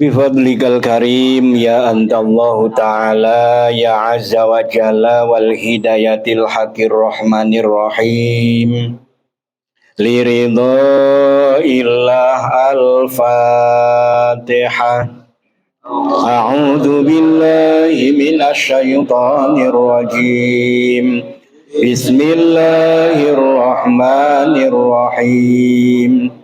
Bifadlikal karim ya antallahu ta'ala ya azza wa jalla wal hidayatil haqir rahmanir rahim liridha illah al-fatihah. A'udhu billahi minasyaitanir rajim. Bismillahirrahmanirrahim.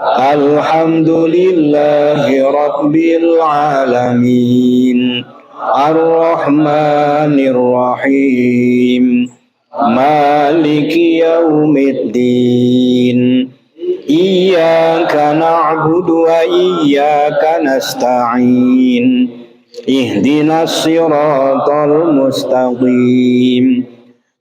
Alhamdulillahi Rabbil Alamin. Ar-Rahmanir Rahim. Maliki Yaumiddin. Iyyaka na'budu wa iyyaka nasta'in. Ihdinas siratal mustaqim.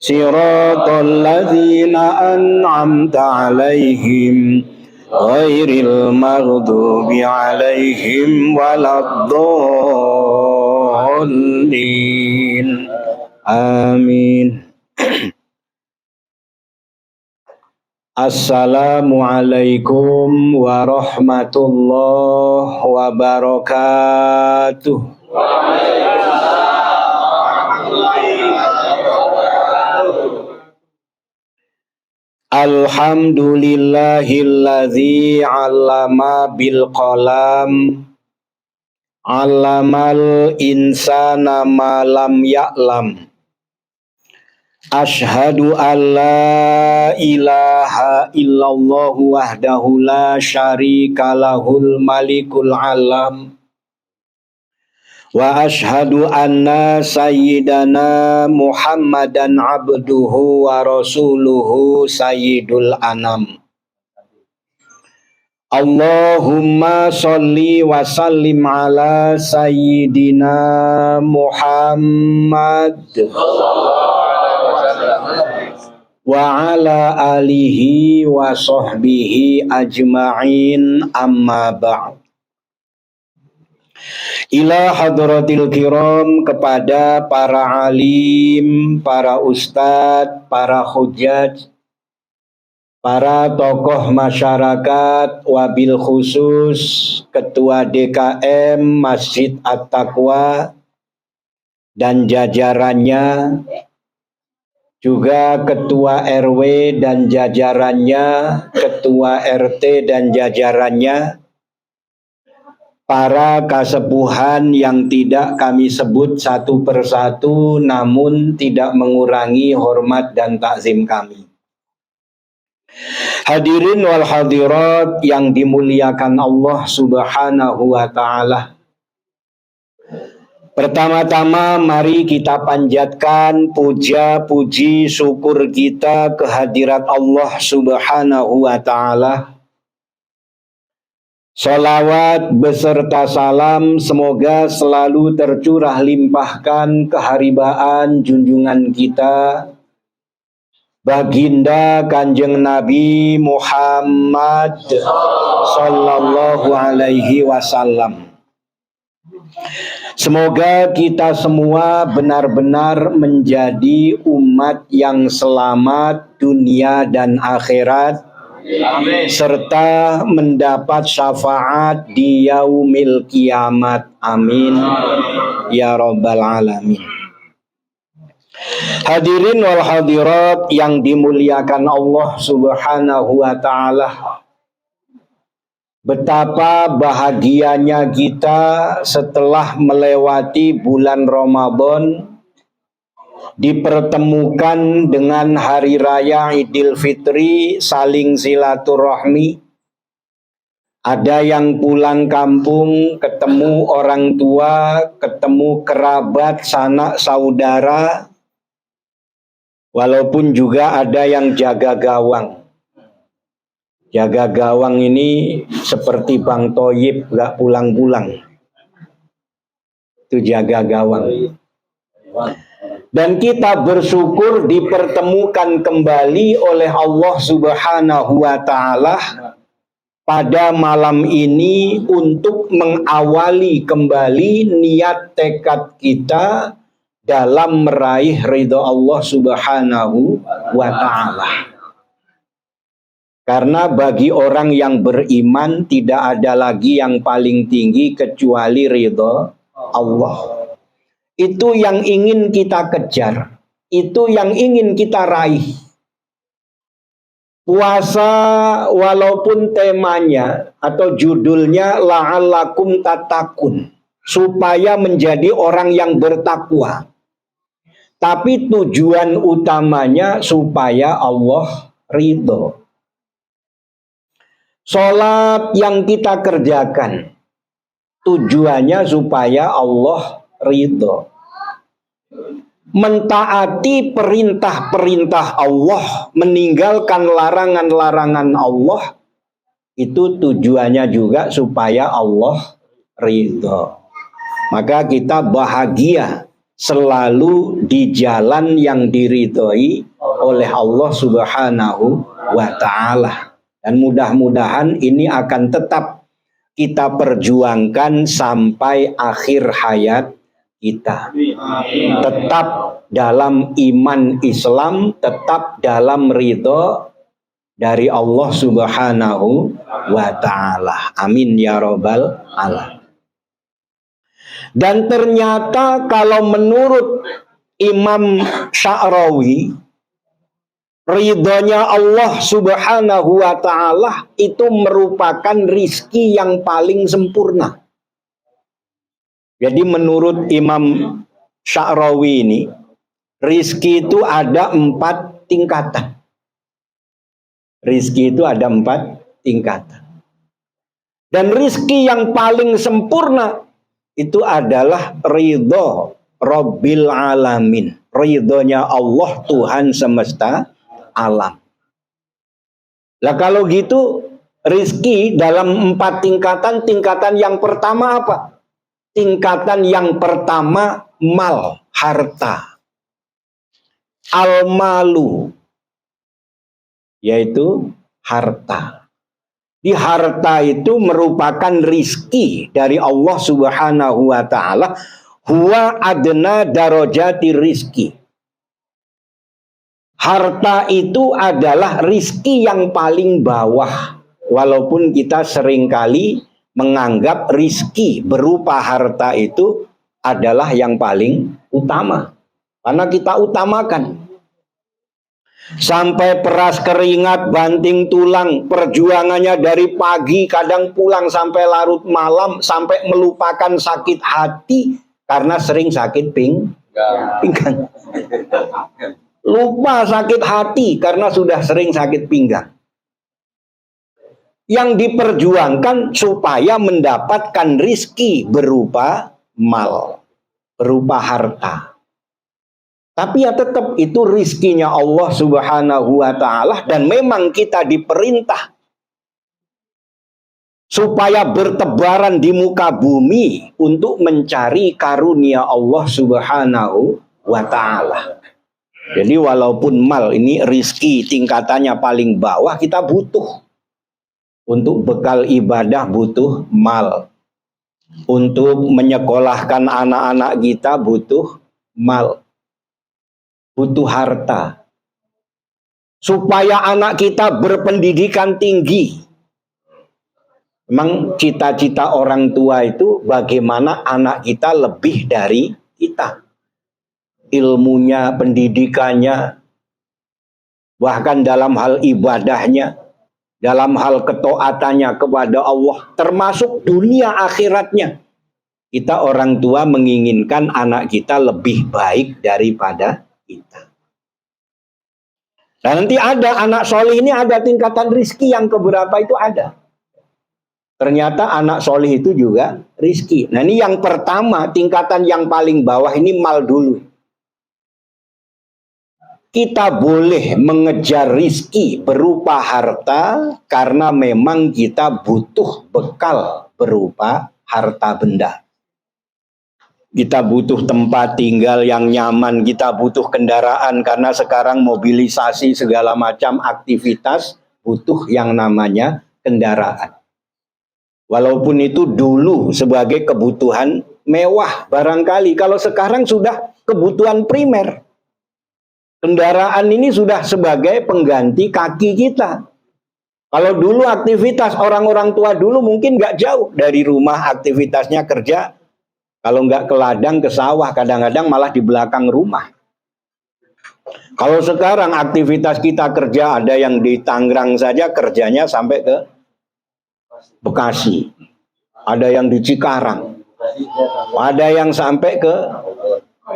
Siratal ladzina an'amta 'alaihim ghairil maghdubi 'alaihim waladdallin. Amin. Assalamualaikum warahmatullahi wabarakatuh. Alhamdulillahilladzi 'allama bil qalam 'allamal insana ma lam ya'lam. Asyhadu an la ilaha illallah wahdahu la syarika lahul malikul alam. Wa asyhadu anna sayyidana Muhammadan abduhu wa rasuluhu sayyidul anam. Allahumma sholli wa sallim ala sayyidina Muhammad wa ala alihi wa sahbihi ajma'in, amma ba'd. Ila hadratil kiram, kepada para alim, para ustadz, para hujjaj, para tokoh masyarakat, wabil khusus Ketua DKM Masjid At-Taqwa dan jajarannya, juga Ketua RW dan jajarannya, Ketua RT dan jajarannya, para kasepuhan yang tidak kami sebut satu persatu namun tidak mengurangi hormat dan takzim kami. Hadirin wal hadirat yang dimuliakan Allah Subhanahu wa ta'ala. Pertama-tama mari kita panjatkan puja, puji, syukur kita kehadirat Allah Subhanahu wa ta'ala. Salawat beserta salam semoga selalu tercurah limpahkan keharibaan junjungan kita Baginda Kanjeng Nabi Muhammad sallallahu alaihi wasallam. Semoga kita semua benar-benar menjadi umat yang selamat dunia dan akhirat. Amin. Serta mendapat syafaat di yaumil kiamat. Amin. Ya Rabbal Alamin. Hadirin wal hadirat yang dimuliakan Allah Subhanahu wa ta'ala. Betapa bahagianya kita setelah melewati bulan Ramadan, dipertemukan dengan hari raya Idul Fitri, saling silaturahmi. Ada yang pulang kampung, ketemu orang tua, ketemu kerabat, sanak saudara. Walaupun juga ada yang jaga gawang. Jaga gawang ini seperti Bang Toyib, gak pulang-pulang. Itu jaga gawang. Dan kita bersyukur dipertemukan kembali oleh Allah Subhanahu wa ta'ala pada malam ini untuk mengawali kembali niat tekad kita dalam meraih ridha Allah Subhanahu wa ta'ala. Karena bagi orang yang beriman tidak ada lagi yang paling tinggi kecuali ridho Allah. Itu yang ingin kita kejar, itu yang ingin kita raih. Puasa walaupun temanya atau judulnya la'allakum tatakun, supaya menjadi orang yang bertakwa. Tapi tujuan utamanya supaya Allah ridho. Sholat yang kita kerjakan tujuannya supaya Allah ridho. Mentaati perintah-perintah Allah, meninggalkan larangan-larangan Allah, itu tujuannya juga supaya Allah ridho. Maka kita bahagia selalu di jalan yang diridhoi oleh Allah Subhanahu wa ta'ala. Dan mudah-mudahan ini akan tetap kita perjuangkan sampai akhir hayat kita. Tetap dalam iman Islam, tetap dalam ridho dari Allah Subhanahu wa ta'ala. Amin ya rabbal alamin. Dan ternyata kalau menurut Imam Sya'rawi, ridhonya Allah Subhanahu wa ta'ala itu merupakan rizki yang paling sempurna. Jadi menurut Imam Sya'rawi ini, rizki itu ada 4 tingkatan. Rizki itu ada 4 tingkatan. Dan rizki yang paling sempurna itu adalah ridho Rabbil Alamin. Ridhonya Allah Tuhan semesta alam. Lah kalau gitu rizki dalam 4 tingkatan, tingkatan yang pertama apa? Tingkatan yang pertama mal, harta. Al-malu, yaitu harta. Di harta itu merupakan rizki dari Allah Subhanahu wa ta'ala. Huwa adna darajati rizki. Harta itu adalah rizki yang paling bawah. Walaupun kita seringkali menganggap rizki berupa harta itu adalah yang paling utama. Karena kita utamakan. Sampai peras keringat, banting tulang, perjuangannya dari pagi, kadang pulang sampai larut malam, sampai melupakan sakit hati karena sering sakit pinggang. Lupa sakit hati karena sudah sering sakit pinggang. Yang diperjuangkan supaya mendapatkan rizki berupa mal, berupa harta. Tapi ya tetap itu rizkinya Allah Subhanahu wa ta'ala. Dan memang kita diperintah supaya bertebaran di muka bumi untuk mencari karunia Allah Subhanahu wa ta'ala. Jadi walaupun mal ini rizki tingkatannya paling bawah, kita butuh. Untuk bekal ibadah butuh mal. Untuk menyekolahkan anak-anak kita butuh mal. Butuh harta. Supaya anak kita berpendidikan tinggi. Memang cita-cita orang tua itu bagaimana anak kita lebih dari kita. Ilmunya, pendidikannya, bahkan dalam hal ibadahnya, dalam hal ketaatannya kepada Allah, termasuk dunia akhiratnya. Kita orang tua menginginkan anak kita lebih baik daripada kita. Dan nanti ada anak soleh ini ada tingkatan rizki yang keberapa itu ada. Ternyata anak soleh itu juga rizki. Nah ini yang pertama, tingkatan yang paling bawah ini mal dulu. Kita boleh mengejar rizki berupa harta karena memang kita butuh bekal berupa harta benda. Kita butuh tempat tinggal yang nyaman, kita butuh kendaraan karena sekarang mobilisasi segala macam aktivitas butuh yang namanya kendaraan. Walaupun itu dulu sebagai kebutuhan mewah barangkali, kalau sekarang sudah kebutuhan primer. Kendaraan ini sudah sebagai pengganti kaki kita. Kalau dulu aktivitas orang-orang tua dulu mungkin nggak jauh dari rumah, aktivitasnya kerja. Kalau nggak ke ladang, ke sawah, kadang-kadang malah di belakang rumah. Kalau sekarang aktivitas kita kerja, ada yang di Tangerang saja kerjanya sampai ke Bekasi. Ada yang di Cikarang. Ada yang sampai ke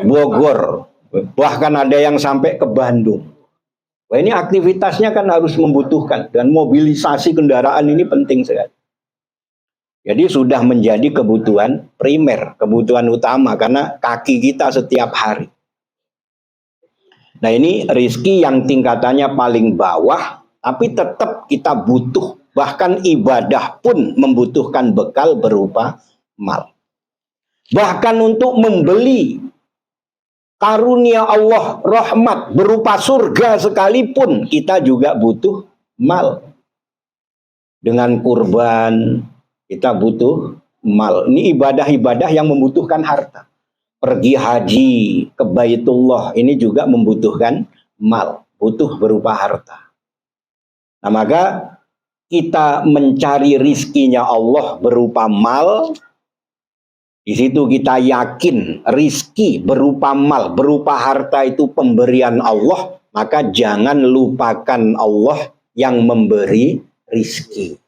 Bogor. Bahkan ada yang sampai ke Bandung. Wah, ini aktivitasnya kan harus membutuhkan, dan mobilisasi kendaraan ini penting sekali. Jadi sudah menjadi kebutuhan primer, kebutuhan utama, karena kaki kita setiap hari. Nah, ini rizki yang tingkatannya paling bawah, tapi tetap kita butuh. Bahkan ibadah pun membutuhkan bekal berupa mal. Bahkan untuk membeli karunia Allah, rahmat berupa surga sekalipun, kita juga butuh mal. Dengan kurban, kita butuh mal. Ini ibadah-ibadah yang membutuhkan harta. Pergi haji ke Baitullah, ini juga membutuhkan mal. Butuh berupa harta. Nah, maka kita mencari rizkinya Allah berupa mal. Di situ kita yakin rizki berupa mal, berupa harta itu pemberian Allah, maka jangan lupakan Allah yang memberi rizki.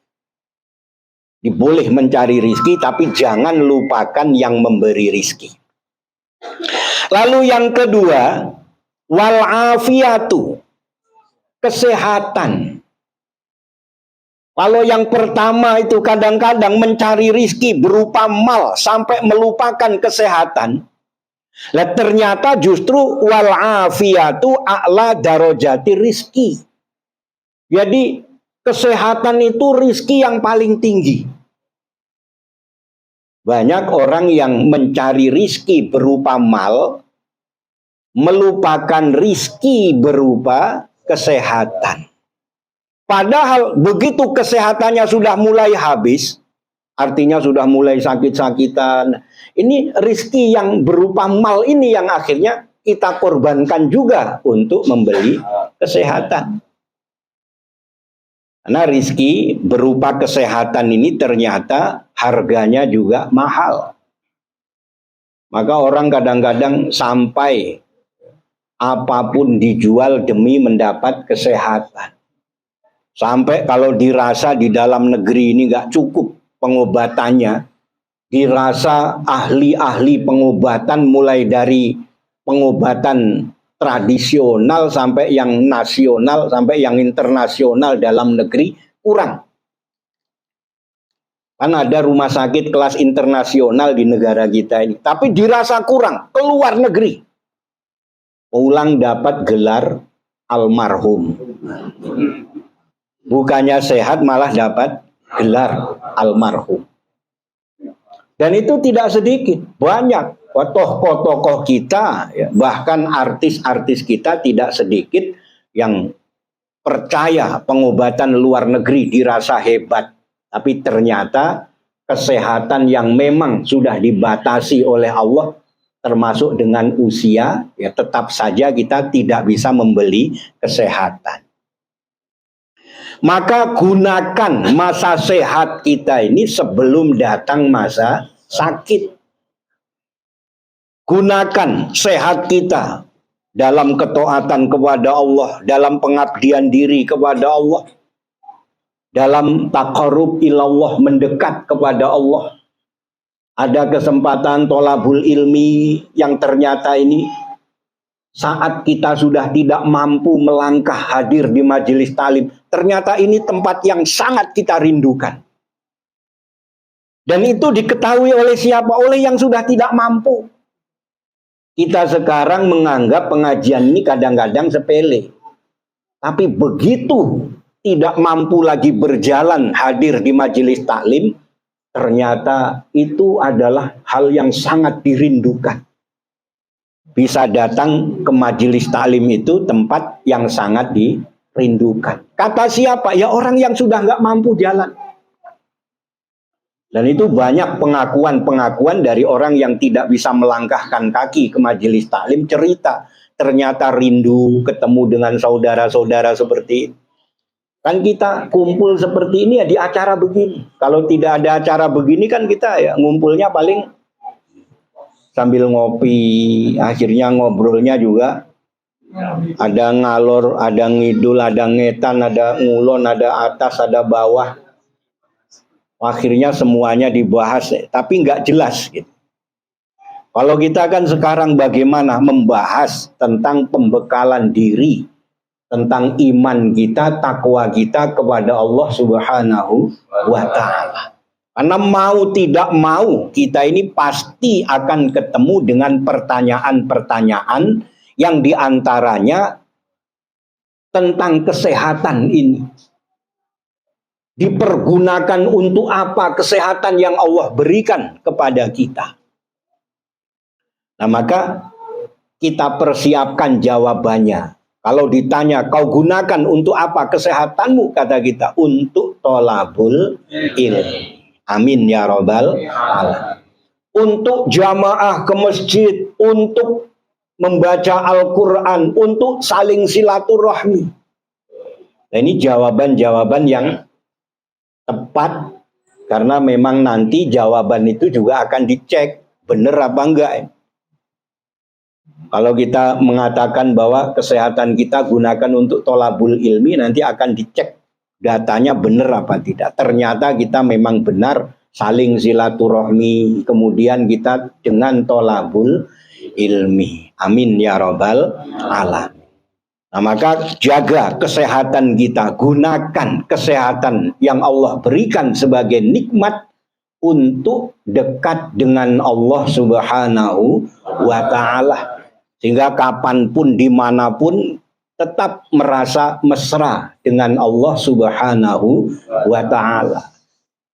Boleh mencari rizki, tapi jangan lupakan yang memberi rizki. Lalu yang kedua, wal afiatu, kesehatan. Kalau yang pertama itu kadang-kadang mencari rizki berupa mal sampai melupakan kesehatan. Lah ternyata justru wal afiyatu a'la darajati rizki. Jadi kesehatan itu rizki yang paling tinggi. Banyak orang yang mencari rizki berupa mal, melupakan rizki berupa kesehatan. Padahal begitu kesehatannya sudah mulai habis, artinya sudah mulai sakit-sakitan. Ini rizki yang berupa mal ini yang akhirnya kita korbankan juga untuk membeli kesehatan. Karena rizki berupa kesehatan ini ternyata harganya juga mahal. Maka orang kadang-kadang sampai apapun dijual demi mendapat kesehatan. Sampai kalau dirasa di dalam negeri ini nggak cukup pengobatannya, dirasa ahli-ahli pengobatan mulai dari pengobatan tradisional sampai yang nasional, sampai yang internasional dalam negeri kurang. Kan ada rumah sakit kelas internasional di negara kita ini, tapi dirasa kurang, keluar negeri. Pulang dapat gelar almarhum. Bukannya sehat malah dapat gelar almarhum. Dan itu tidak sedikit, banyak tokoh-tokoh kita, ya, bahkan artis-artis kita tidak sedikit yang percaya pengobatan luar negeri dirasa hebat. Tapi ternyata kesehatan yang memang sudah dibatasi oleh Allah, termasuk dengan usia, ya tetap saja kita tidak bisa membeli kesehatan. Maka gunakan masa sehat kita ini sebelum datang masa sakit. Gunakan sehat kita dalam ketaatan kepada Allah, dalam pengabdian diri kepada Allah, dalam taqarrub ilallah, mendekat kepada Allah. Ada kesempatan tolabul ilmi yang ternyata ini saat kita sudah tidak mampu melangkah hadir di majelis talim, ternyata ini tempat yang sangat kita rindukan. Dan itu diketahui oleh siapa? Oleh yang sudah tidak mampu. Kita sekarang menganggap pengajian ini kadang-kadang sepele. Tapi begitu tidak mampu lagi berjalan hadir di majelis taklim, ternyata itu adalah hal yang sangat dirindukan. Bisa datang ke majelis taklim itu tempat yang sangat dirindukan. Kata siapa? Ya orang yang sudah nggak mampu jalan. Dan itu banyak pengakuan-pengakuan dari orang yang tidak bisa melangkahkan kaki ke majelis taklim, cerita ternyata rindu ketemu dengan saudara-saudara seperti itu. Kan kita kumpul seperti ini ya di acara begini. Kalau tidak ada acara begini kan kita ya ngumpulnya paling sambil ngopi, akhirnya ngobrolnya juga ada ngalor, ada ngidul, ada ngetan, ada ngulon, ada atas, ada bawah. Akhirnya semuanya dibahas, tapi nggak jelas gitu. Kalau kita kan sekarang bagaimana membahas tentang pembekalan diri, tentang iman kita, takwa kita kepada Allah Subhanahu wa Ta'ala. Karena mau tidak mau, kita ini pasti akan ketemu dengan pertanyaan-pertanyaan yang diantaranya tentang kesehatan ini. Dipergunakan untuk apa kesehatan yang Allah berikan kepada kita? Nah, maka kita persiapkan jawabannya. Kalau ditanya, kau gunakan untuk apa kesehatanmu? Kata kita, untuk tolabul ilmi. Amin ya robbal alamin. Untuk jamaah ke masjid, untuk membaca Al-Quran, untuk saling silaturahmi. Nah, ini jawaban-jawaban yang tepat, karena memang nanti jawaban itu juga akan dicek, benar apa enggak. Kalau kita mengatakan bahwa kesehatan kita gunakan untuk tolabul ilmi, nanti akan dicek datanya benar apa tidak. Ternyata kita memang benar saling silaturahmi, kemudian kita dengan tolabul ilmi. Amin ya robbal alamin. Nah, maka jaga kesehatan kita, gunakan kesehatan yang Allah berikan sebagai nikmat untuk dekat dengan Allah Subhanahu wa Ta'ala. Sehingga kapanpun, dimanapun, tetap merasa mesra dengan Allah Subhanahu wa Ta'ala.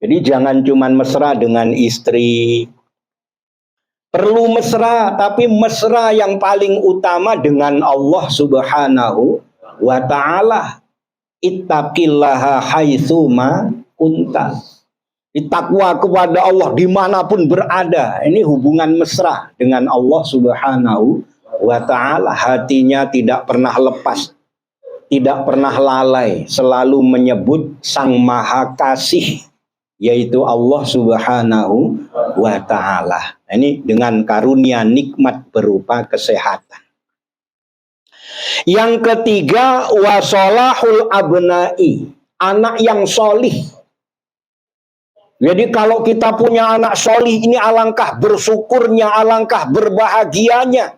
Jadi jangan cuma mesra dengan istri. Perlu mesra, tapi mesra yang paling utama dengan Allah Subhanahu wa Ta'ala. Ittaqillaha haitsuma kunta. Takwa kepada Allah dimanapun berada. Ini hubungan mesra dengan Allah Subhanahu wa Ta'ala. Hatinya tidak pernah lepas, tidak pernah lalai, selalu menyebut Sang Maha Kasih, yaitu Allah Subhanahu wa Ta'ala. Ini dengan karunia nikmat berupa kesehatan. Yang ketiga, wasolahul abnai, anak yang solih. Jadi kalau kita punya anak solih, ini alangkah bersyukurnya, alangkah berbahagianya.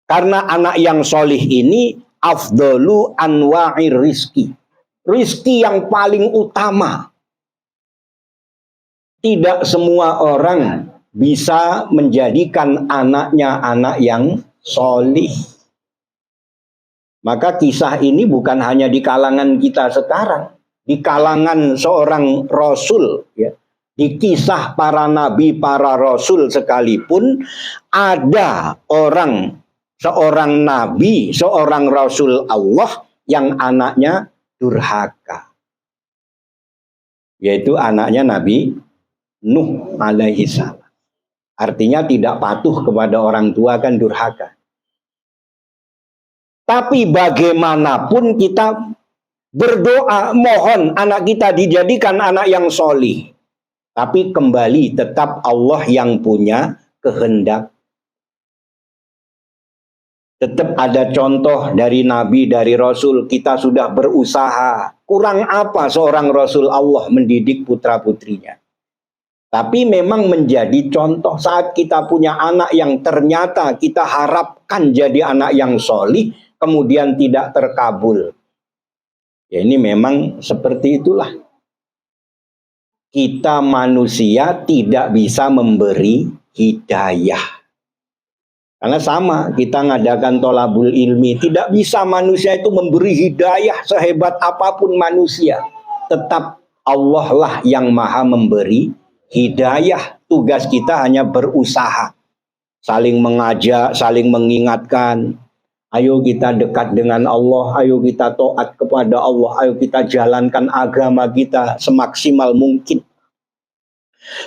Karena anak yang solih ini afdalu anwa'ir rizki. Rizki yang paling utama. Tidak semua orang bisa menjadikan anaknya anak yang solih. Maka kisah ini bukan hanya di kalangan kita sekarang. Di kalangan seorang rasul, ya, di kisah para nabi, para rasul sekalipun, ada seorang nabi, seorang rasul Allah yang anaknya durhaka. Yaitu anaknya Nabi Nuh alaihi salam. Artinya tidak patuh kepada orang tua, kan durhaka. Tapi bagaimanapun kita berdoa, mohon anak kita dijadikan anak yang solih. Tapi kembali tetap Allah yang punya kehendak. Tetap ada contoh dari Nabi, dari Rasul. Kita sudah berusaha. Kurang apa seorang Rasul Allah mendidik putra-putrinya. Tapi memang menjadi contoh saat kita punya anak yang ternyata kita harapkan jadi anak yang solih, kemudian tidak terkabul. Ya, ini memang seperti itulah. Kita manusia tidak bisa memberi hidayah. Karena sama, kita ngadakan tolabul ilmi. Tidak bisa manusia itu memberi hidayah sehebat apapun manusia. Tetap Allah lah yang maha memberi hidayah. Tugas kita hanya berusaha. Saling mengajak, saling mengingatkan. Ayo kita dekat dengan Allah, ayo kita taat kepada Allah, ayo kita jalankan agama kita semaksimal mungkin.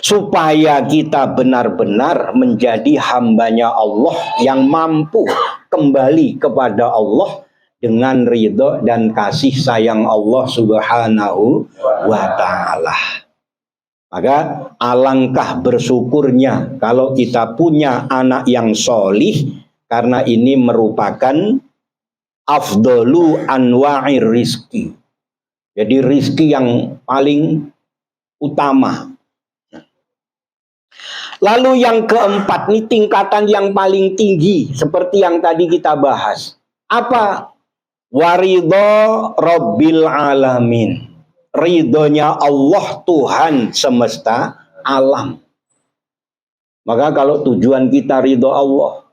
Supaya kita benar-benar menjadi hambanya Allah yang mampu kembali kepada Allah dengan ridho dan kasih sayang Allah Subhanahu wa Ta'ala. Maka alangkah bersyukurnya kalau kita punya anak yang solih, karena ini merupakan afdolu anwa'ir rizki. Jadi rizki yang paling utama. Lalu yang keempat, ini tingkatan yang paling tinggi, seperti yang tadi kita bahas. Apa? Waridho Rabbil Alamin. Ridhonya Allah Tuhan semesta alam. Maka kalau tujuan kita ridho Allah,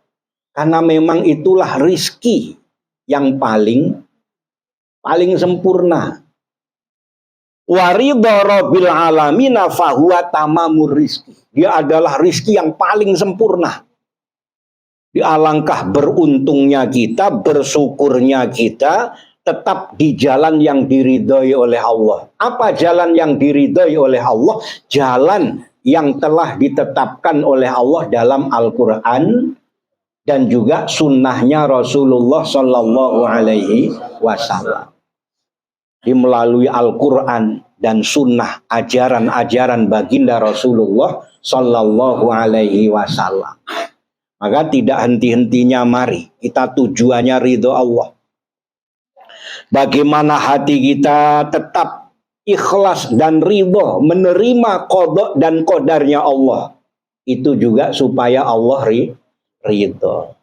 karena memang itulah rizki yang paling sempurna. Waridho Rabbil Alamin fahuwa tamamur rizki. Dia adalah rizki yang paling sempurna. Di alangkah beruntungnya kita, bersyukurnya kita, tetap di jalan yang diridhoi oleh Allah. Apa jalan yang diridhoi oleh Allah? Jalan yang telah ditetapkan oleh Allah dalam Al-Quran dan juga sunnahnya Rasulullah Sallallahu Alaihi Wasallam. Melalui Al-Quran dan sunnah, ajaran-ajaran baginda Rasulullah Sallallahu Alaihi Wasallam. Maka tidak henti-hentinya mari kita tujuannya ridho Allah. Bagaimana hati kita tetap ikhlas dan ridho menerima qada dan qadarnya Allah. Itu juga supaya Allah ridho.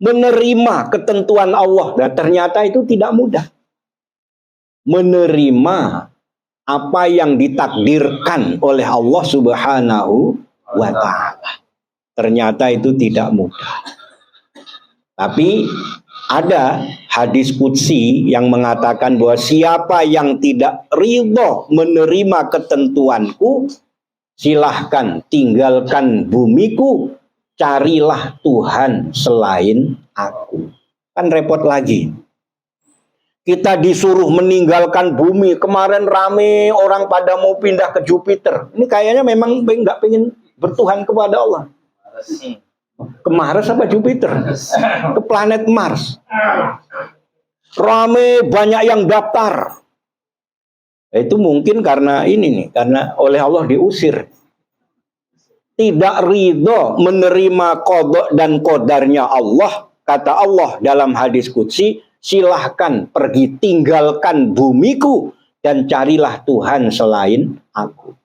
Menerima ketentuan Allah, dan ternyata itu tidak mudah. Menerima apa yang ditakdirkan oleh Allah Subhanahu wa Ta'ala. Ternyata itu tidak mudah. Tapi ada hadis qudsi yang mengatakan bahwa siapa yang tidak ridho menerima ketentuanku, silahkan tinggalkan bumiku, carilah Tuhan selain aku. Kan repot lagi. Kita disuruh meninggalkan bumi. Kemarin rame orang pada mau pindah ke Jupiter. Ini kayaknya memang nggak pengen bertuhan kepada Allah. Ke Mars apa Jupiter? Ke planet Mars. Rame, banyak yang daftar. Itu mungkin karena ini nih, karena oleh Allah diusir. Tidak ridho menerima qada dan qadarnya Allah. Kata Allah dalam hadis qudsi, silahkan pergi tinggalkan bumiku dan carilah Tuhan selain aku.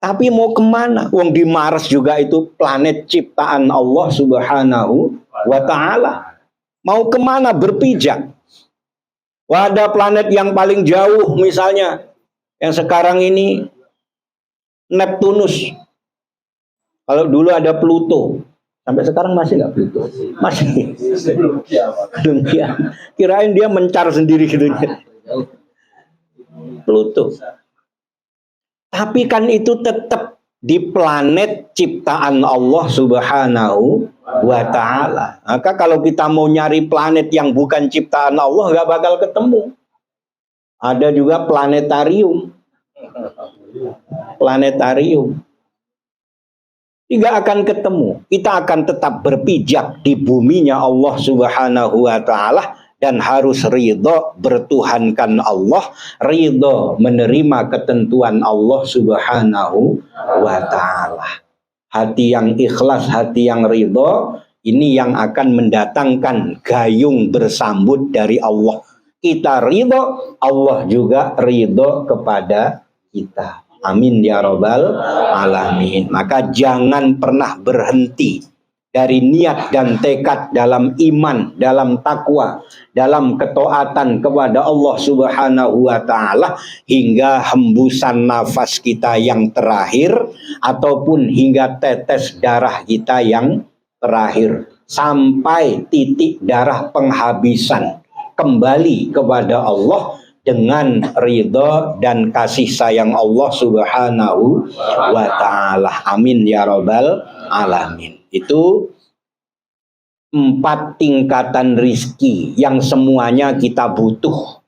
Tapi mau kemana? Wong di Mars juga itu planet ciptaan Allah Subhanahu wa Ta'ala. Mau kemana berpijak? Wah, ada planet yang paling jauh misalnya, yang sekarang ini Neptunus. Kalau dulu ada Pluto. Sampai sekarang masih nggak Pluto? Masih. Belum kiamat. Kirain dia mencar sendiri gitu. Pluto. Tapi kan itu tetap di planet ciptaan Allah Subhanahu wa Ta'ala. Maka kalau kita mau nyari planet yang bukan ciptaan Allah, nggak bakal ketemu. Ada juga planetarium. Planetarium. Tidak akan ketemu. Kita akan tetap berpijak di buminya Allah Subhanahu wa Ta'ala. Dan harus ridho bertuhankan Allah, ridho menerima ketentuan Allah Subhanahu wa Ta'ala. Hati yang ikhlas, hati yang ridho, ini yang akan mendatangkan gayung bersambut dari Allah. Kita ridho, Allah juga ridho kepada kita. Amin ya Rabbal Alamin. Maka jangan pernah berhenti dari niat dan tekad dalam iman, dalam takwa, dalam ketaatan kepada Allah Subhanahu wa Ta'ala, hingga hembusan nafas kita yang terakhir, ataupun hingga tetes darah kita yang terakhir, sampai titik darah penghabisan, kembali kepada Allah dengan ridho dan kasih sayang Allah Subhanahu wa Ta'ala. Amin ya Rabbal Alamin. Itu 4 tingkatan rizki yang semuanya kita butuh.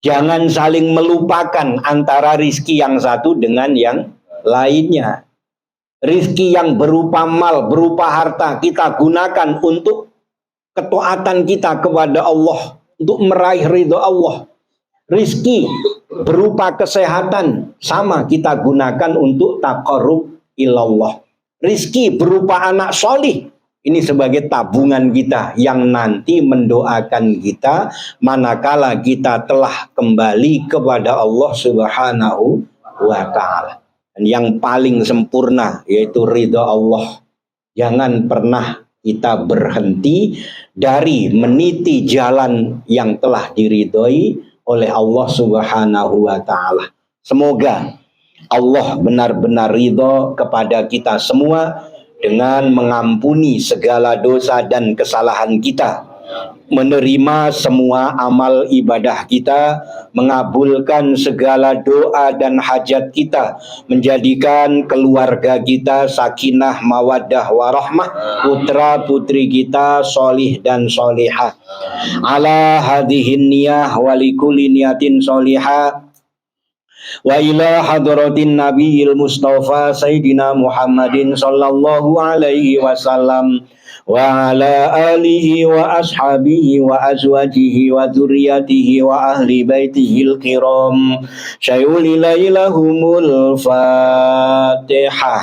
Jangan saling melupakan antara rizki yang satu dengan yang lainnya. Rizki yang berupa mal, berupa harta, kita gunakan untuk ketaatan kita kepada Allah untuk meraih ridho Allah. Rizki berupa kesehatan sama kita gunakan untuk taqarrub ilallah. Rizki berupa anak solih, ini sebagai tabungan kita yang nanti mendoakan kita manakala kita telah kembali kepada Allah Subhanahu wa ta'ala. Dan yang paling sempurna yaitu ridho Allah. Jangan pernah kita berhenti dari meniti jalan yang telah diridhoi oleh Allah Subhanahu wa ta'ala. Semoga Allah benar-benar ridho kepada kita semua dengan mengampuni segala dosa dan kesalahan kita, menerima semua amal ibadah kita, mengabulkan segala doa dan hajat kita, menjadikan keluarga kita sakinah mawaddah warahmah, putra putri kita solih dan solihah. Ala hadihin niyah walikulli niyatin solihah. Wa ila hadratin nabiyil mustafa sayyidina Muhammadin sallallahu alaihi wasallam wa ala alihi wa ashabihi wa azwajihi wa dzurriyyatihi wa ahli baitihil kiram syai'ulilailahumul fatihah.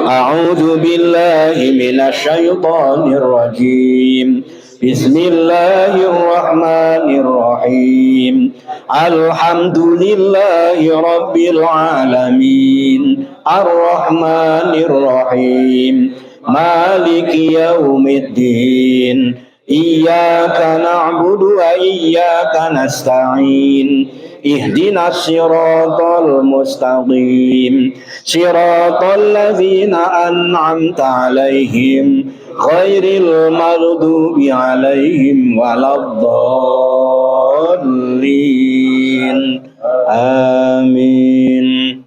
A'udzu billahi minasy syaithanir rajim. Bismillahirrahmanirrahim. Alhamdulillahi rabbil alamin. Ar-Rahmanir-Rahim. Maliki yaumiddin. Iyyaka na'budu wa iyyaka nasta'in. Ihdinas siratal mustaqim. Siratal ladzina an'amta 'alaihim ghairil maghdubi 'alaihim waladdallin. Amin.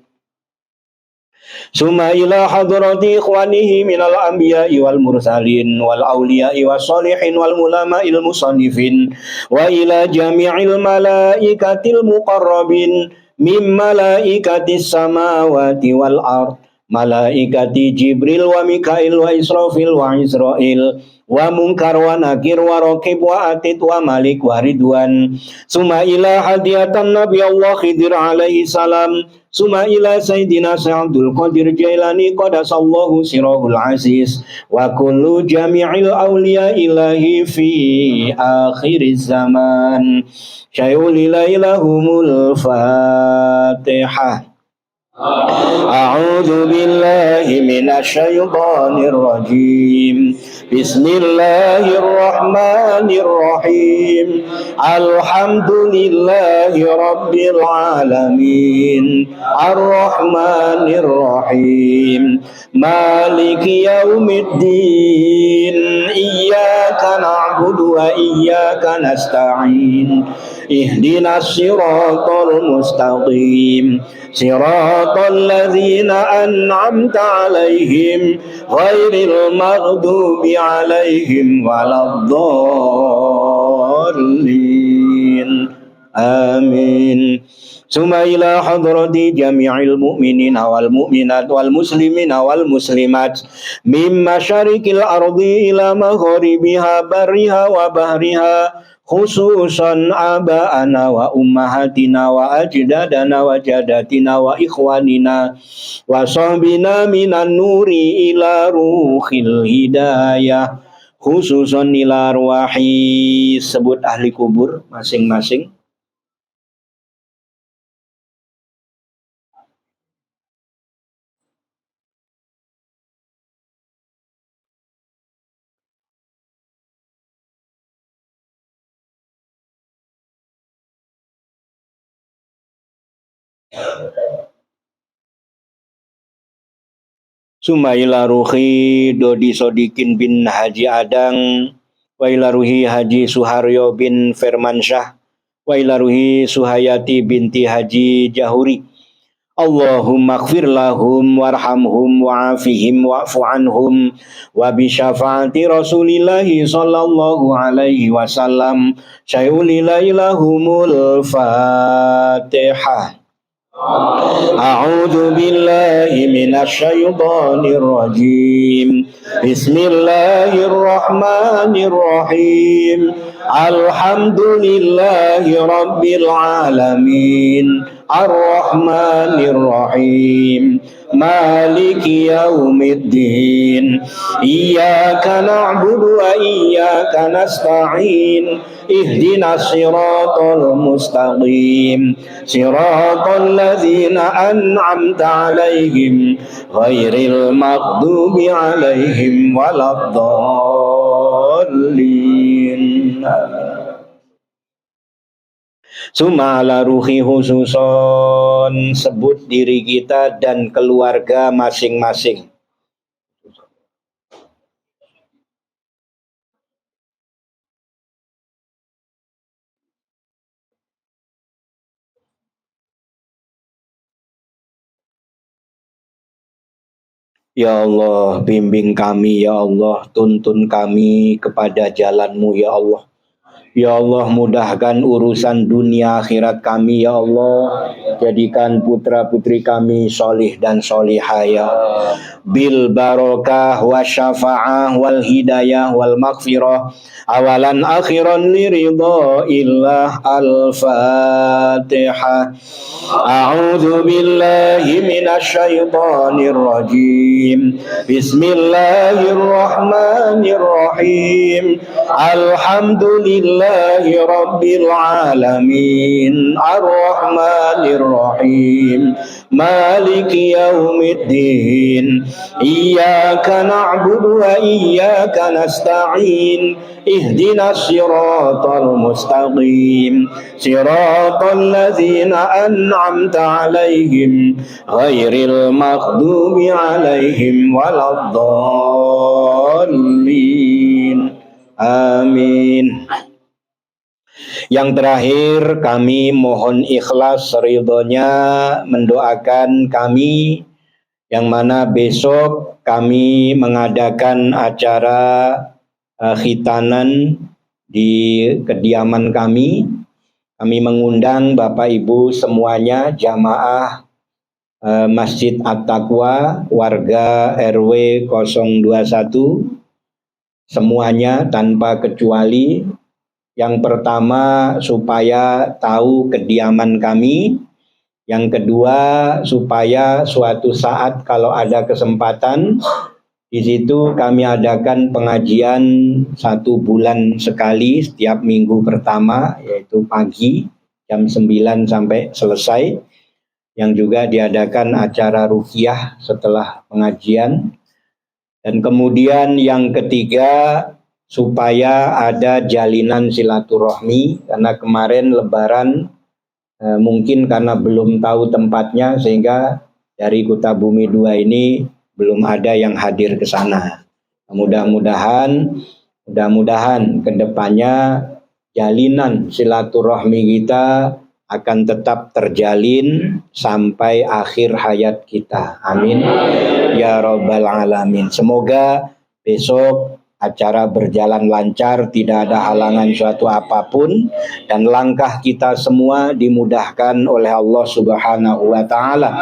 Summa ila hadrati ikhwanihi minal anbiya'i wal mursalin wal awliya'i was salihin wal ulama'il musannifin wa ila jami'il malaikatil muqarrabin mim malaikatis samawati wal ard, malaikati Jibril wa Mikail wa Israfil wa Israil wa Munkar wa Nakir wa Raqib wa Atid wa Malik wa Ridwan. Summa ila hadiyatan Nabi Allah Khidir alaihi salam. Summa ila Sayyidina Sa'adul Qadir Jailani qadasallahu sirahul aziz wa kullu jami'il awliya ilahi fi akhiriz zaman. Syai'ulilailahumul fatihah. A'udzu billahi minasy syaithanir rajim. Bismillahirrahmanirrahim. Alhamdulillahi rabbil alamin. Ar-Rahmanir-Rahim. Maliki yaumiddin. Iyyaka na'budu wa iyyaka nasta'in. Ihdinas siratal mustaqim. Siratal ladzina an'amta 'alaihim ghairil maghdubi 'alaihim waladdallin. Amin. Summa ila hadrati jami'il mu'minina wal mu'minat wal muslimina wal muslimat mim masyariqil ardi ila magharibiha barriha wa bahriha, khususan aba'ana wa ummahatina wa ajdadana wa jadatina wa ikhwanina wa sahbina minan nuri ila ruhil hidayah, khususan ila arwahi. Sebut ahli kubur masing-masing. Summa ila ruhi Dodi Sodikin bin Haji Adang, wa ila ruhi Haji Suharyo bin Firmansyah, wa ila ruhi Suhayati binti Haji Jahuri. Allahumma ighfir lahum warhamhum wa'afihim wa'fu anhum wa bi syafaati Rasulillahi sallallahu alaihi wasallam. Syai'ulilailahumul fatihah. A'udzu billahi minasy syaithanir rajim. Bismillahirrahmanirrahim. Alhamdulillahi rabbil alamin. Ar-Rahmanir Rahim. Maliki yaumiddin. Iyyaka na'budu wa iyyaka nasta'in. Ihdinas siratal mustaqim. Siratal ladzina an'amta 'alaihim ghairil maghdubi 'alaihim waladdallin. Suma ala ruhi khususon, sebut diri kita dan keluarga masing-masing. Ya Allah, bimbing kami, ya Allah, tuntun kami kepada jalan-Mu, ya Allah. Ya Allah, mudahkan urusan dunia akhirat kami, ya Allah. Jadikan putra-putri kami solih dan solihah, ya bil barokah wa syafa'ah wal hidayah wal maghfirah awalan akhiran li ridha illah. Al-Fatihah. A'udzu billahi minasy syaithanir rajim. Bismillahirrahmanirrahim. Alhamdulillahi rabbil alamin. Ar-Rahmanir Rahim. Maliki yaumiddin. Iyyaka na'budu wa iyyaka nasta'in. Ihdinas siratal mustaqim. Siratal ladzina an'amta 'alaihim ghairil maghdubi 'alaihim waladdallin. Amin. Yang terakhir, kami mohon ikhlas ridhonya mendoakan kami yang mana besok kami mengadakan acara khitanan di kediaman kami. Kami mengundang Bapak Ibu semuanya, jamaah Masjid At-Taqwa, warga RW 021, semuanya tanpa kecuali. Yang pertama, supaya tahu kediaman kami. Yang kedua, supaya suatu saat kalau ada kesempatan, di situ kami adakan pengajian 1 bulan sekali setiap minggu pertama, yaitu pagi jam 9 sampai selesai. Yang juga diadakan acara ruqyah setelah pengajian. Dan kemudian yang ketiga, supaya ada jalinan silaturahmi, karena kemarin Lebaran mungkin karena belum tahu tempatnya sehingga dari Kuta Bumi 2 ini belum ada yang hadir ke sana. Mudah-mudahan ke depannya jalinan silaturahmi kita akan tetap terjalin sampai akhir hayat kita. Amin. Ya Rabbal Alamin. Semoga besok acara berjalan lancar, tidak ada halangan suatu apapun, dan langkah kita semua dimudahkan oleh Allah Subhanahu wa Ta'ala.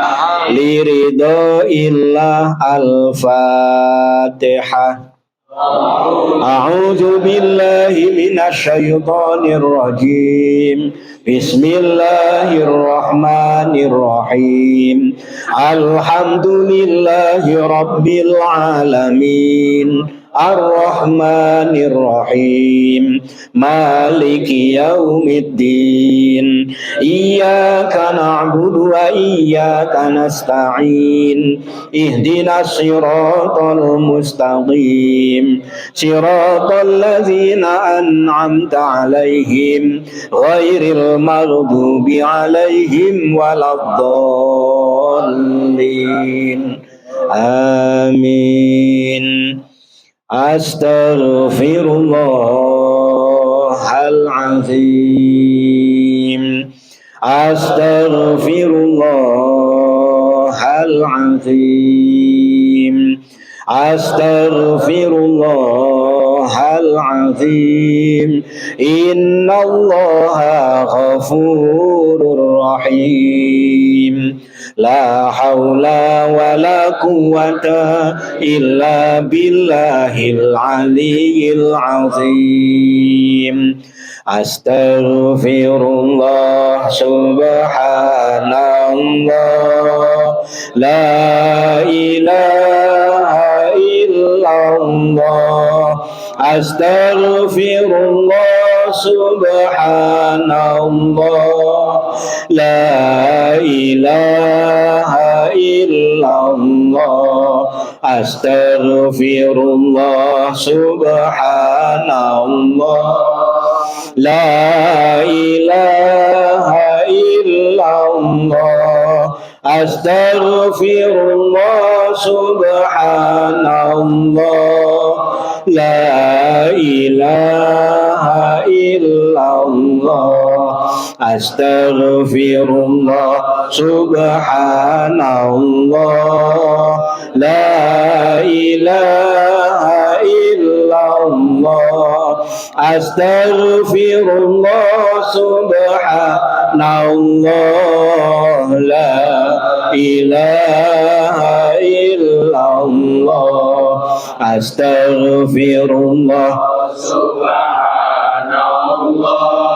Liridho illah. Al-Fatihah. A'udzu billahi minasy syaithanir rajim. Bismillahirrahmanirrahim. Alhamdulillahi rabbil alamin. Ar-Rahmanir Rahim. Maliki yaumiddin. Iyyaka na'budu wa iyyaka nasta'in. Ihdinas siratal mustaqim. Siratal ladzina an'amta 'alaihim ghairil maghdubi 'alaihim waladdallin. Amin. Astaghfirullahalazim. Astaghfirullahalazim. Astaghfirullahalazim. Innallaha ghafurur rahim. La haula wa la quwwata illa billahil aliyyil azim. Astaghfirullah subhanallah. La ilaha illallah. Astaghfirullah subhanallah. La ilaha illallah. Astaghfirullah subhanallah. La ilaha illallah. Astaghfirullah subhanallah. La ilaha illallah. Astaghfirullah subhanallah. La ilaha illallah. Astaghfirullah subhanallah. La ilaha illallah. Astaghfirullah subhanallah.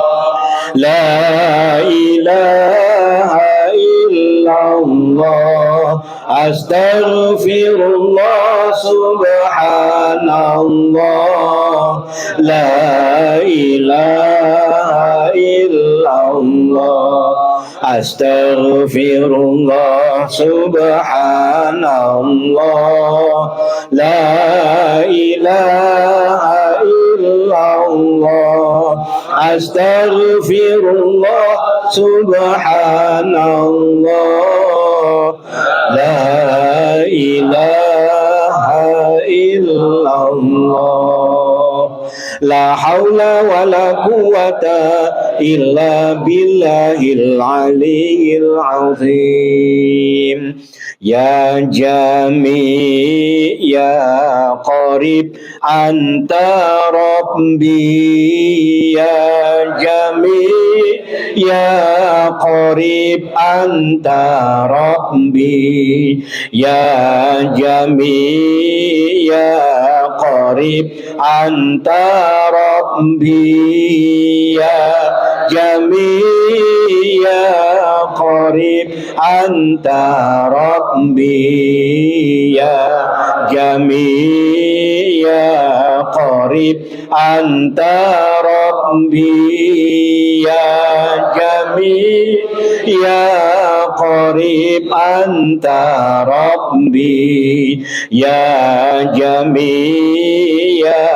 La ilaha illallah. Astaghfirullah subhanallah. La ilaha illallah. Astaghfirullah subhanallah. La ilaha illallah. Astaghfirullah subhanallah. La ilaha illallah. La haula wa la quwwata illa billahil aliyyil azim. Ya Jami ya Qarib anta Rabbi. Ya Jami ya Qarib anta Rabbi. Ya Jami ya Qarib anta Rabbi. Ya Jami ya Qarib anta Rabbi. Ya Jami ya Qarib anta Rabbi. Ya Jami ya Qarib anta Rabbi. Ya Jami ya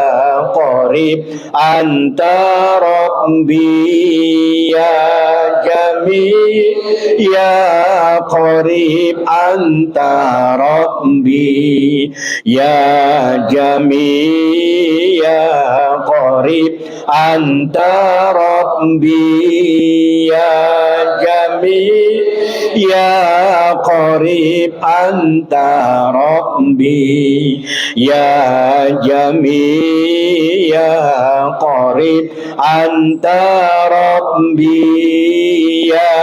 Qarib anta Rabbi. Ya Jami ya Qarib anta Rabbi. Ya Jami ya Qarib anta Rabbi. Ya Jami ya Qarib anta Rabbi. Ya Jami ya Qarib anta Rabbi. Ya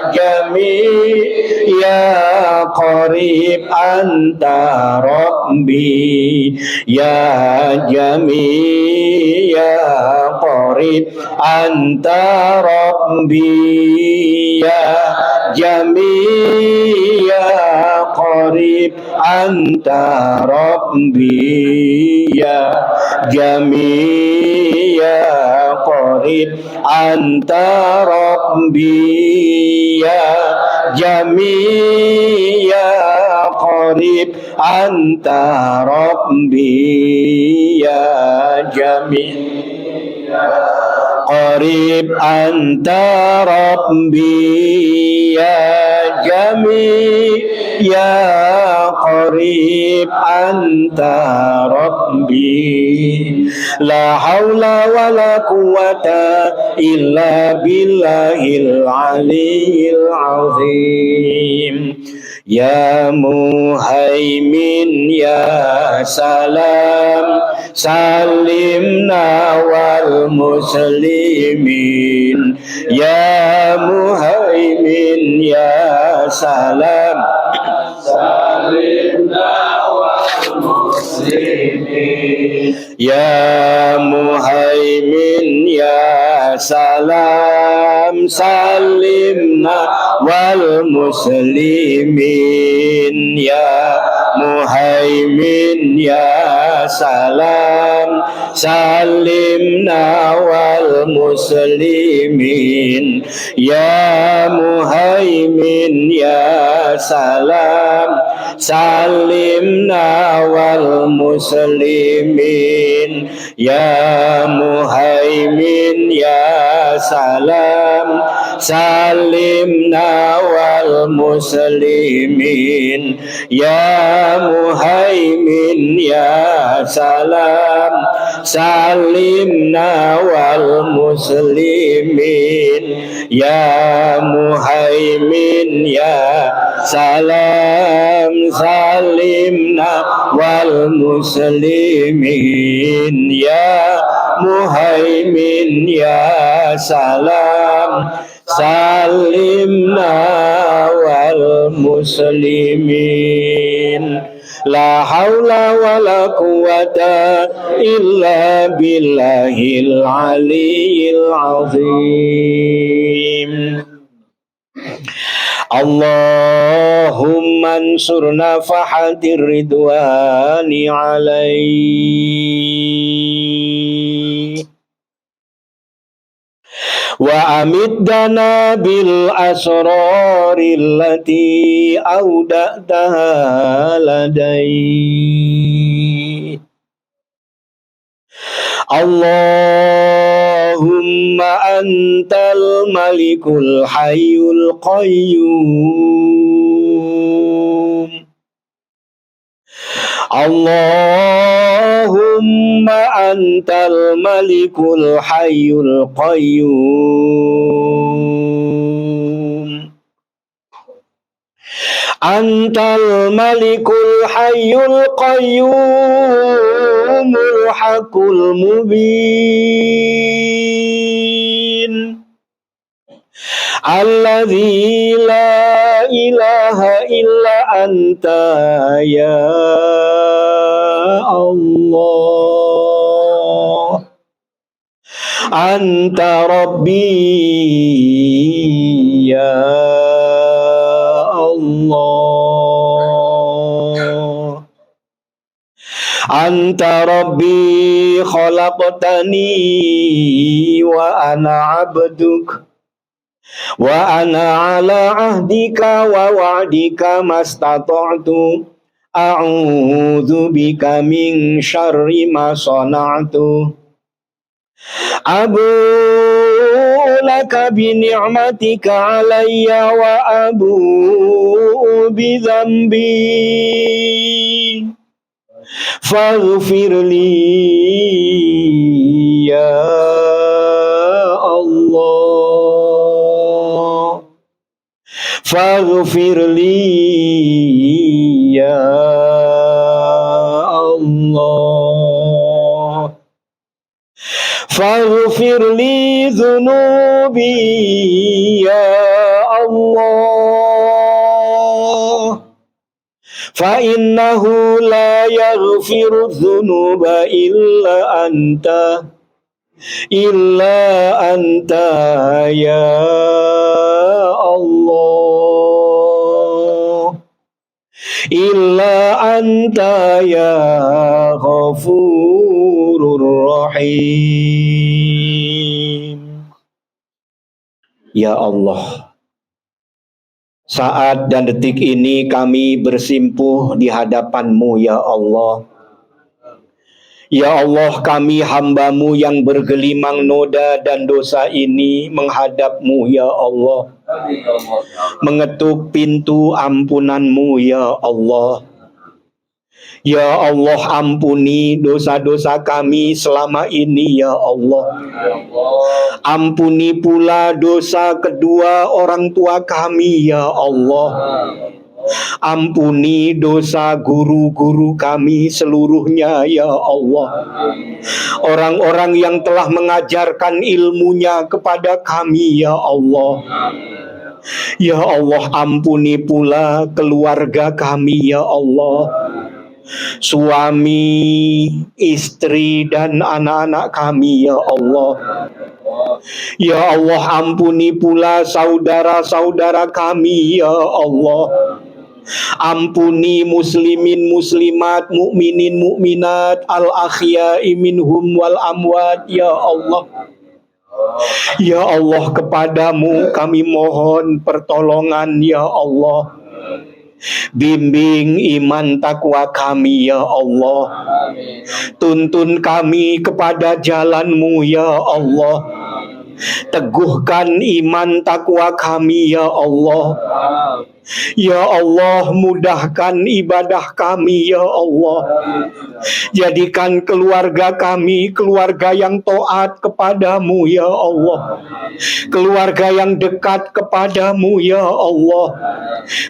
Jami ya Qarib anta Rabbi. Ya Jami ya Qarib anta Rabbi. Ya Jami ya Qarib anta Rabbi. Ya Jami ya Qarib anta Rabbi. Ya Jami ya Qarib anta Rabbi. Ya Jami Qarib anta Rabbi. Ya Jami ya Qarib anta Rabbi. La haula wa la quwwata illa billahil aliyyil azim. Ya Muhaimin ya Salam salimna wal muslimin. Ya Muhaimin ya salam salimna wal muslimin. Ya Muhaimin ya salam salimna wal muslimin. Ya Muhaimin ya salam salimna wal muslimin. Ya Muhaimin ya salam salimna wal muslimin. Ya Muhaimin ya salam salimna wal muslimin. Ya Muhaimin ya salam salimna wal muslimin. Ya Muhaimin ya salam salimna wal muslimin. Ya Muhaimin ya salam salimna wal muslimin. La haula wa la quwata illa billahil aliyyil azim. Allahumma ansurna fahadir ridwani alaihi wa amiddana bil asraril lati auda'taha ladai. Allahumma antal malikul hayyul qayyum. Allahumma antal malikul hayyul qayyum. Antal malikul hayyul qayyumul haqqul mubin. Alladzi la ilaha illa anta ya Allah. Anta Rabbi ya Allah. Anta Rabbi khalaqtani wa ana abduk wa ana ala ahdika wa wa'dika mastata'tu a'udzu bika min syarri ma sana'tu. Abu laka bi ni'matika alayya wa abu bi dzambi faghfir li ya Allah. Faghfir li ya Allah. Faghfir li dhunubi ya Allah. Fa innahu la yaghfiru dhunuba illa anta ya Allah. Illa anta ya ghafurur rahim. Ya Allah, saat dan detik ini kami bersimpuh di hadapan-Mu ya Allah. Ya Allah, kami hamba-Mu yang bergelimang noda dan dosa ini menghadap-Mu ya Allah. Mengetuk pintu ampunan-Mu ya Allah. Ya Allah, ampuni dosa-dosa kami selama ini ya Allah. Ampuni pula dosa kedua orang tua kami ya Allah. Ampuni dosa guru-guru kami seluruhnya ya Allah. Orang-orang yang telah mengajarkan ilmunya kepada kami ya Allah. Ya Allah, ampuni pula keluarga kami ya Allah, suami, istri dan anak-anak kami ya Allah. Ya Allah, ampuni pula saudara-saudara kami ya Allah. Ampuni muslimin muslimat, mukminin mukminat, al akhya'i minhum wal amwat ya Allah. Ya Allah, kepadamu kami mohon pertolongan ya Allah. Bimbing iman takwa kami ya Allah. Tuntun kami kepada jalan-Mu ya Allah. Teguhkan iman takwa kami ya Allah. Ya Allah, mudahkan ibadah kami ya Allah. Jadikan keluarga kami keluarga yang taat kepadamu ya Allah. Keluarga yang dekat kepadamu ya Allah.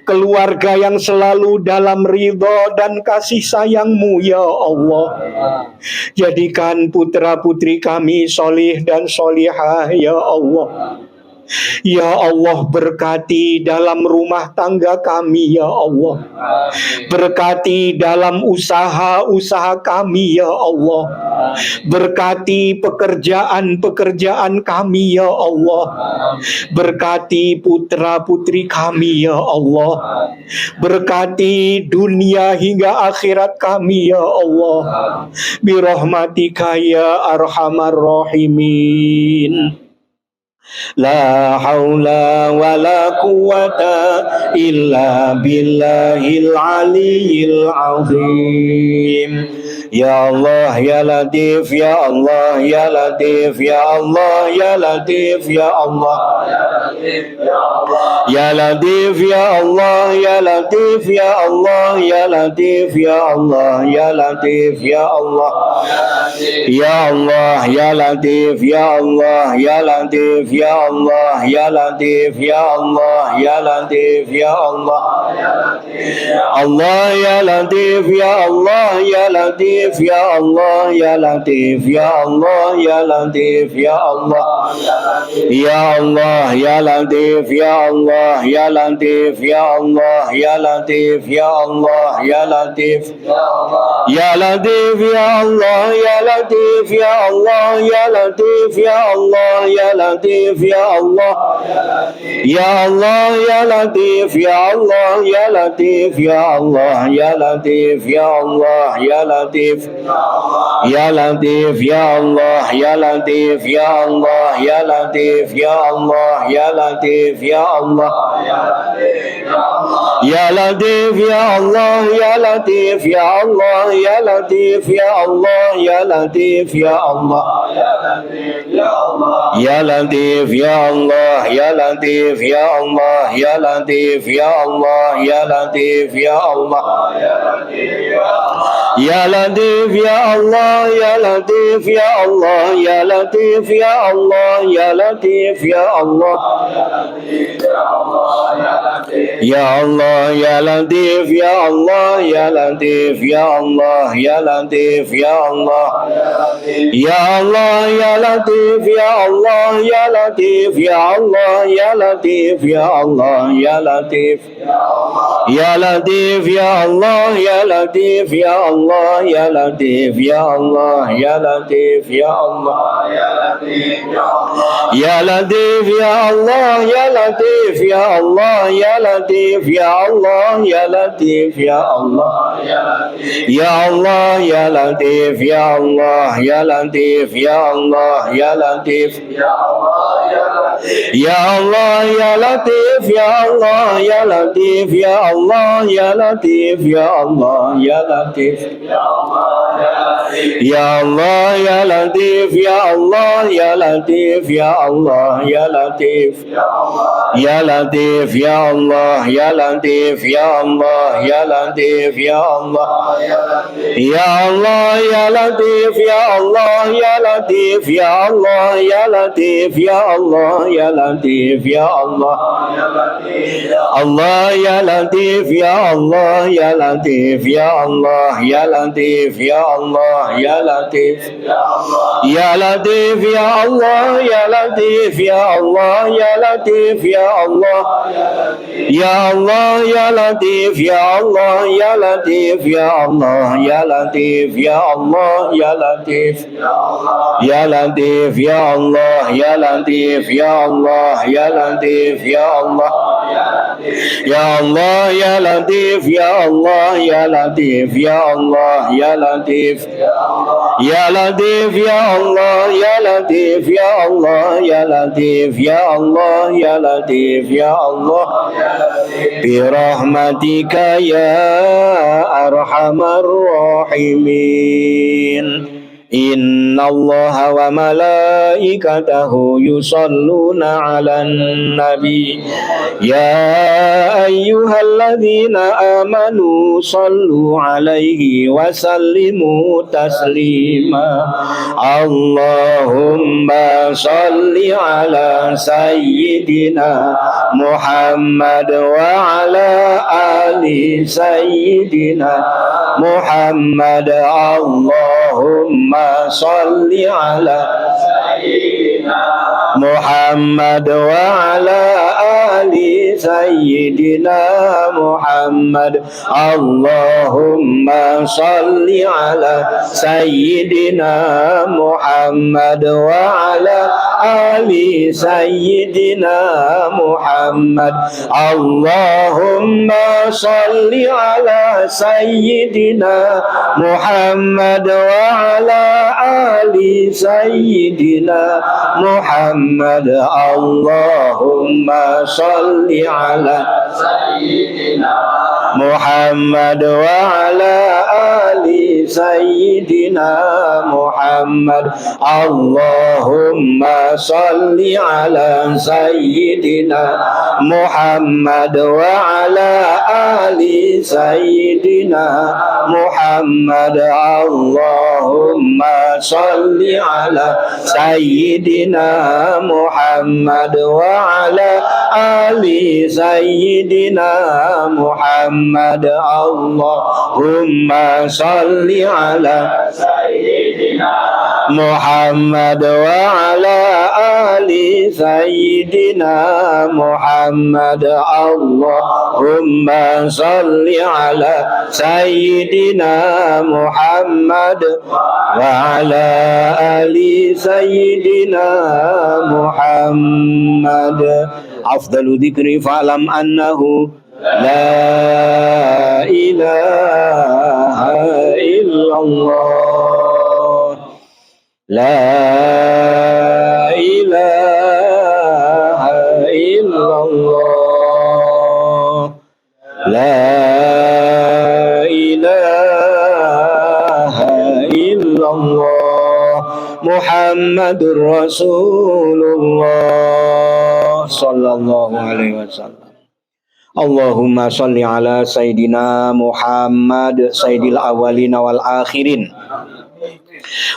Keluarga yang selalu dalam ridha dan kasih sayang-Mu ya Allah. Jadikan putra putri kami solih dan solihah ya Allah. Ya Allah, berkati dalam rumah tangga kami ya Allah. Berkati dalam usaha-usaha kami ya Allah. Berkati pekerjaan-pekerjaan kami ya Allah. Berkati putra-putri kami ya Allah. Berkati dunia hingga akhirat kami ya Allah. Birahmatika ya arhamar rahimin. La haula wa la quwata illa billahil aliyyil azim. Ya Allah ya Latif ya Allah ya Latif ya Allah ya Latif ya Allah ya Latif ya Allah ya Latif ya Allah ya Latif ya Allah ya Latif ya Allah ya Allah ya Latif ya Allah ya Latif ya Allah ya Latif ya Allah ya Latif ya Allah Allah ya Latif ya Allah ya Latif ya Allah ya Latif ya Allah ya Latif ya Allah ya Allah ya Latif ya Allah ya Latif ya Allah ya Latif ya Allah ya Latif ya Latif ya Allah ya Latif ya Allah ya Latif ya Allah ya Latif ya Allah ya Allah ya Latif ya Allah ya Latif ya Allah ya Latif ya Allah ya Latif ya Latif ya Allah ya Latif ya Allah ya Latif ya Allah ya Latif ya Allah ya Latif ya Allah ya Latif ya Allah ya Latif ya Allah ya Latif ya Allah ya Latif ya Allah ya Latif ya Allah ya Latif ya Allah ya Latif ya Allah ya Latif ya Allah ya Latif ya Allah ya Latif ya Allah ya Latif ya Allah ya Allah ya Latif ya Allah ya Latif ya Allah ya Latif ya Allah ya Allah ya Latif ya Allah ya Latif ya Allah ya Latif ya Allah ya Latif ya Latif ya Allah ya Latif ya Allah ya Latif ya Allah ya Latif ya Allah ya Latif ya Allah ya Latif ya Allah ya Latif ya Allah ya Latif ya Allah ya Allah ya Latif ya Allah ya Latif ya Allah ya Latif ya Allah ya Latif ya Allah ya Latif ya Allah ya Latif ya Allah ya Latif ya Allah ya Latif ya Allah ya Latif ya Allah ya Latif ya Latif ya Allah ya Latif ya Allah ya Latif ya Allah ya Allah ya Latif ya Allah ya Latif ya Allah ya Latif ya Allah ya Latif ya Allah Allah ya Latif ya Allah ya Latif ya Allah ya Latif ya Allah Allah ya Latif ya Latif ya Allah ya Latif ya Allah ya Latif ya Allah ya Allah ya Latif ya Allah ya Latif ya Allah ya Latif ya Allah ya Latif ya Latif ya Allah ya Latif ya Allah ya Latif ya Allah ya Allah ya Latif ya Allah ya Latif ya Allah ya Latif ya Latif ya Allah ya Latif ya Allah ya Latif ya Allah ya Latif ya Allah bi rahmatika ya arhamar rahimin. Inna Allah wa malaikatahu yusalluna ala nabi ya ayyuhalladzina amanu sallu alaihi wa sallimu taslima Allahumma salli ala sayyidina Muhammad wa ala ali sayyidina Muhammad Allahumma salli ala sayyidina Muhammad wa ala ali sayyidina Muhammad Allahumma salli ala sayyidina Muhammad wa ala ali sayyidina Muhammad Allahumma salli ala sayyidina Muhammad wa ala ali sayyidina Muhammad Allahumma salli ala sayyidina Muhammad wa ala ali sayyidina Muhammad Allahumma salli ala sayyidina Muhammad wa ala ali sayyidina Muhammad Allahumma salli ala sayyidina Muhammad wa ala ali sayyidina Muhammad Allahumma salli ala sayyidina Muhammad wa ala ali sayyidina Muhammad Allahumma salli ala sayyidina Muhammad wa ala ali sayyidina Muhammad. Afdalu dzikri fa'lam annahu la ilaha illallah la ilaha illallah la ilaha illallah Muhammadur Rasulullah sallallahu alaihi wasallam. Allahumma salli ala Sayyidina Muhammad Sayyidil awalina wal akhirin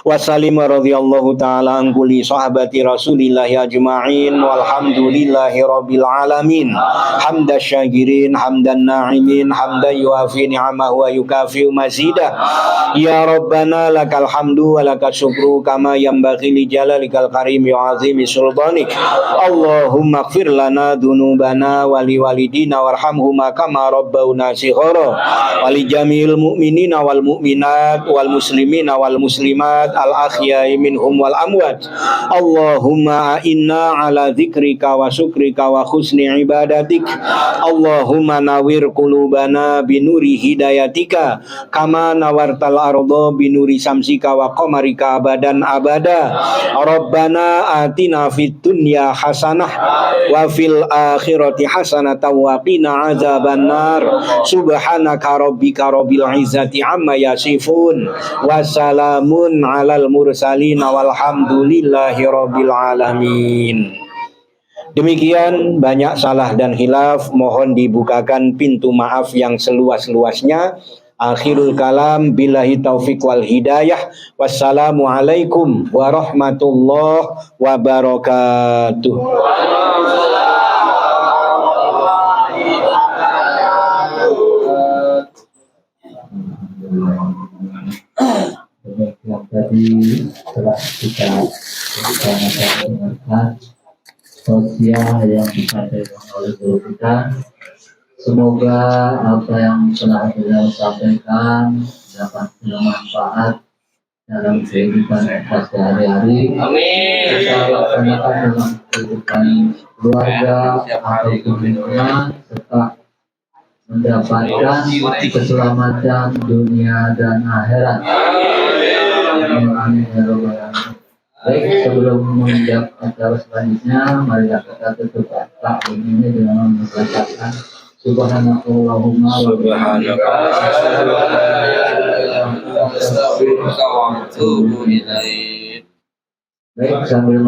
wa sallim radhiyallahu ta'ala an kulli sahabati Rasulillahi ajma'in walhamdulillahi rabbil alamin hamdan syakirin hamdan na'imin hamdan yuafi ni'amahu wa yukafi'u mazidah ya Rabbana lakal hamdu wa lakal syukru kama yanbaghi li jalalikal karim wa azimi sultanik Allahumma ighfir lana dhunubana wa li walidina warhamhuma kama rabbawna shighara wa li jami'il mu'minina wal mu'minat wal muslimina wal muslimat al-ahyai minhum wal amwat Allahumma inna ala dzikrika wa syukrika wa husni ibadatik Allahumma nawir qulubana binuri hidayatika kama nawartal ardo binuri samsika wa qamarika abadan abada Rabbana atina fid dunya hasanah wa fil akhirati hasanah wa qina azabannar subhanaka rabbika rabbil izzati amma yasifun wa salamun alal mursalin walhamdulillahi rabbil alamin. Demikian banyak salah dan khilaf, mohon dibukakan pintu maaf yang seluas-luasnya. Akhirul kalam billahi taufik wal hidayah. Wassalamu alaikum warahmatullahi wabarakatuh. yang tadi telah kita dengarkan tausiah yang disampaikan oleh guru kita. Semoga apa yang telah beliau sampaikan dapat bermanfaat dalam kehidupan kita sehari-hari. Kita laksanakan dalam kehidupan keluarga atau lingkungan serta mendapatkan keselamatan dunia dan akhirat. Amin ya rabbal alamin. Baik, sebelum menginjak acara selanjutnya, mari kita tutup taklim ini dengan membacakan Subhanakallahumma wa bihamdika asyhadu an la ilaha illa anta astaghfiruka wa atubu ilaik. Baik, sambil